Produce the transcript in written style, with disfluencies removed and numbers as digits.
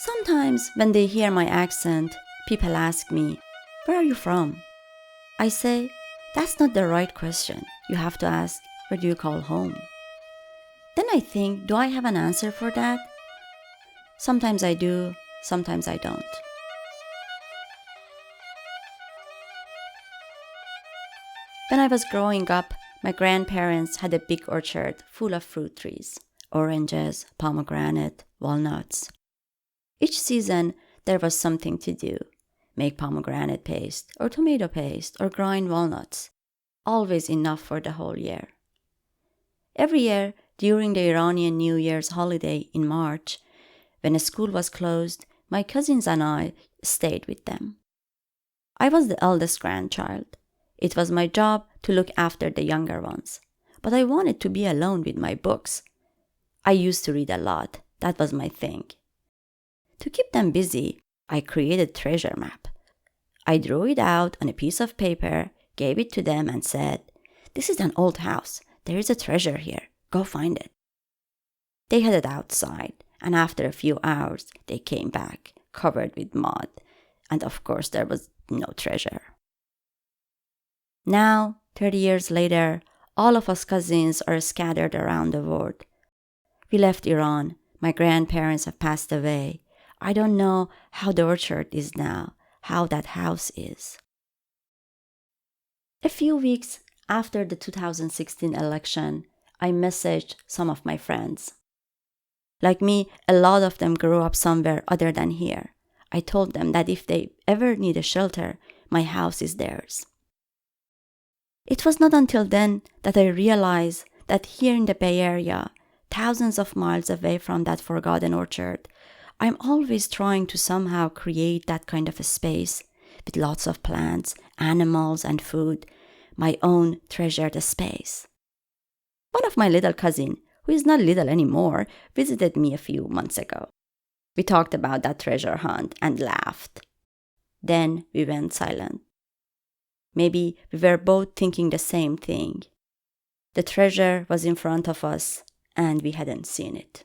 Sometimes when they hear my accent, people ask me, "Where are you from?" I say, "That's not the right question. You have to ask, where do you call home?" Then I think, do I have an answer for that? Sometimes I do, sometimes I don't. When I was growing up, my grandparents had a big orchard full of fruit trees, oranges, pomegranate, walnuts. Each season, there was something to do. Make pomegranate paste, or tomato paste, or grind walnuts. Always enough for the whole year. Every year, during the Iranian New Year's holiday in March, when school was closed, my cousins and I stayed with them. I was the eldest grandchild. It was my job to look after the younger ones, but I wanted to be alone with my books. I used to read a lot. That was my thing. To keep them busy, I created a treasure map. I drew it out on a piece of paper, gave it to them, and said, "This is an old house. There is a treasure here. Go find it." They headed outside, and after a few hours, they came back, covered with mud, and of course there was no treasure. Now, 30 years later, all of us cousins are scattered around the world. We left Iran. My grandparents have passed away. I don't know how the orchard is now, how that house is. A few weeks after the 2016 election, I messaged some of my friends. Like me, a lot of them grew up somewhere other than here. I told them that if they ever need a shelter, my house is theirs. It was not until then that I realized that here in the Bay Area, thousands of miles away from that forgotten orchard, I'm always trying to somehow create that kind of a space with lots of plants, animals, and food, my own treasured space. One of my little cousins, who is not little anymore, visited me a few months ago. We talked about that treasure hunt and laughed. Then we went silent. Maybe we were both thinking the same thing. The treasure was in front of us, and we hadn't seen it.